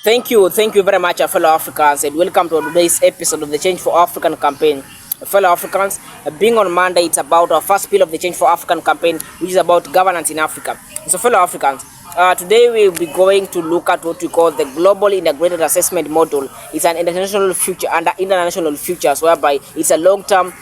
Thank you very much, fellow Africans, and welcome to today's episode of the Change for African campaign. Fellow Africans, being on Monday, it's about our first pillar of the Change for African campaign, which is about governance in Africa. So, fellow Africans, today we'll be going to look at what we call the Global Integrated Assessment Model. It's an international future under international futures, whereby it's a long-term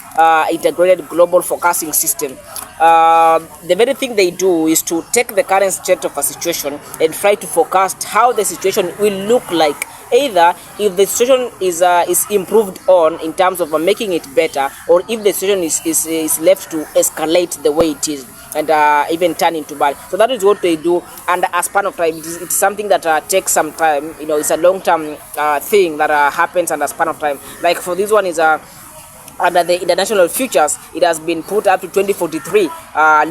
integrated global forecasting system. The very thing they do is to take the current state of a situation and try to forecast how the situation will look like, either if the situation is improved on in terms of making it better, or if the situation is left to escalate the way it is and even turn into bad. So that is what they do, and as span of time, it's something that takes some time. It's a long-term thing that happens under span of time. Like for this one is under the international futures, it has been put up to 2043,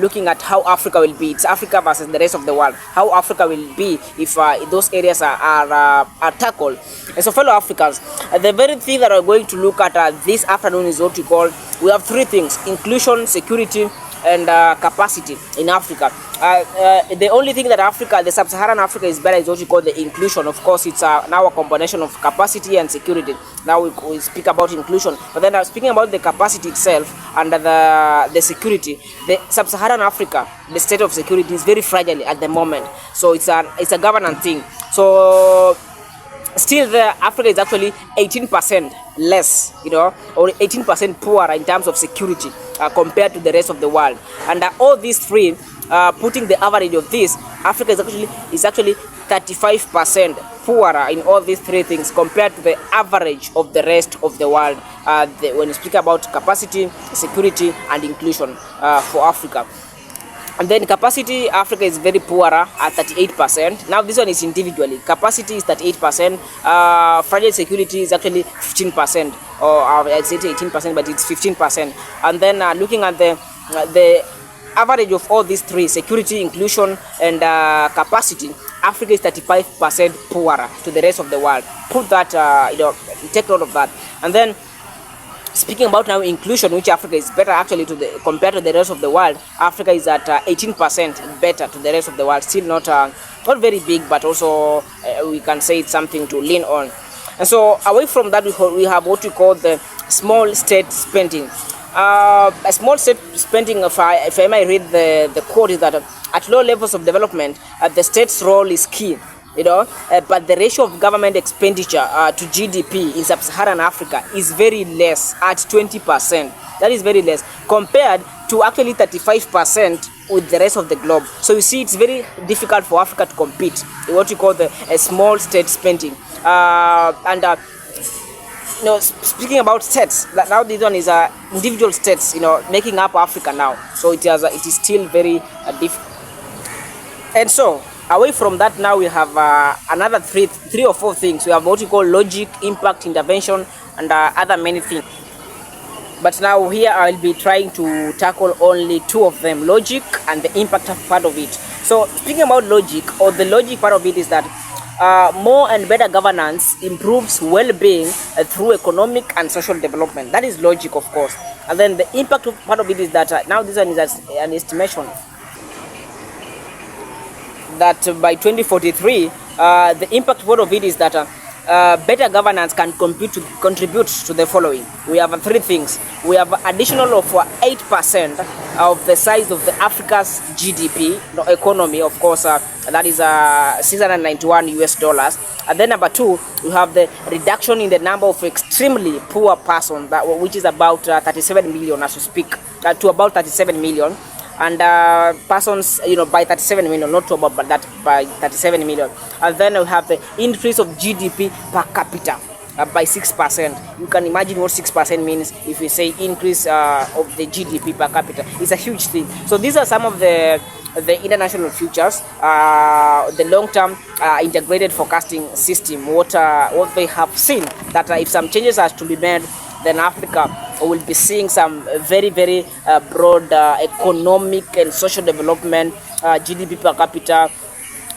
looking at how Africa will be. It's Africa versus the rest of the world. How Africa will be if those areas are tackled. And so, fellow Africans, the very thing that we're going to look at this afternoon is what we have three things: inclusion, security, and capacity in Africa. The only thing that the sub-Saharan Africa is better is what we call the inclusion. Of course, it's now a combination of capacity and security. Now we speak about inclusion, but then speaking about the capacity itself and the security, the sub-Saharan Africa, the state of security is very fragile at the moment. So it's a governance thing. So still there, Africa is actually 18% less, or 18% poorer in terms of security compared to the rest of the world. And all these three, putting the average of this, Africa is actually 35% poorer in all these three things compared to the average of the rest of the world when you speak about capacity, security, and inclusion for Africa. And then capacity, Africa is very poorer at 38%. Now this one is individually. Capacity is 38%. Fragile security is actually 15%, or I'd say 18%, but it's 15%. And then looking at the average of all these three, security, inclusion, and capacity, Africa is 35% poorer to the rest of the world. Put that, take note of that. And then speaking about now inclusion, which Africa is better actually compared to the rest of the world, Africa is at 18% better to the rest of the world. Still not very big, but also we can say it's something to lean on. And so away from that, we have what we call the small state spending. A small state spending, if I may read the quote, is that at low levels of development, the state's role is key. But the ratio of government expenditure to GDP in sub-Saharan Africa is very less at 20%. That is very less compared to actually 35% with the rest of the globe. So you see, it's very difficult for Africa to compete in what you call the small state spending. Speaking about states, now this one is individual states, making up Africa now. So it is still very difficult. And so, away from that, now we have another three or four things. We have what we call logic, impact, intervention, and other many things. But now here I'll be trying to tackle only two of them: logic and the impact part of it. So speaking about logic, or the logic part of it, is that more and better governance improves well-being through economic and social development. That is logic, of course. And then the impact part of it is that now this one is an estimation that by 2043, the impact part of it is that better governance can contribute to the following. We have three things. We have additional of 8% of the size of the Africa's GDP, economy, of course, that is $691. And then number two, we have the reduction in the number of extremely poor persons, which is about 37 million as we speak, to about 37 million. And persons, by 37 million, not to about, but that by 37 million. And then we have the increase of GDP per capita by 6%. You can imagine what 6% means if we say increase of the GDP per capita. It's a huge thing. So these are some of the international futures, the long-term integrated forecasting system. What they have seen that if some changes are to be made, then Africa will be seeing some very, very broad economic and social development, GDP per capita,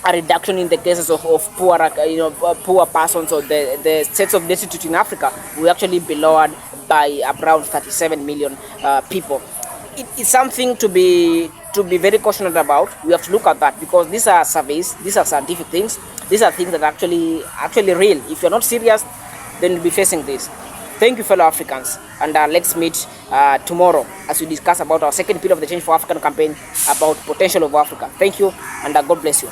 a reduction in the cases of poor persons, or the states of destitute in Africa will actually be lowered by around 37 million people. It's something to be very cautioned about. We have to look at that, because these are surveys, these are scientific things. These are things that are actually real. If you're not serious, then you'll be facing this. Thank you, fellow Africans, and let's meet tomorrow as we discuss about our second pillar of the Change for African campaign, about potential of Africa. Thank you, and God bless you.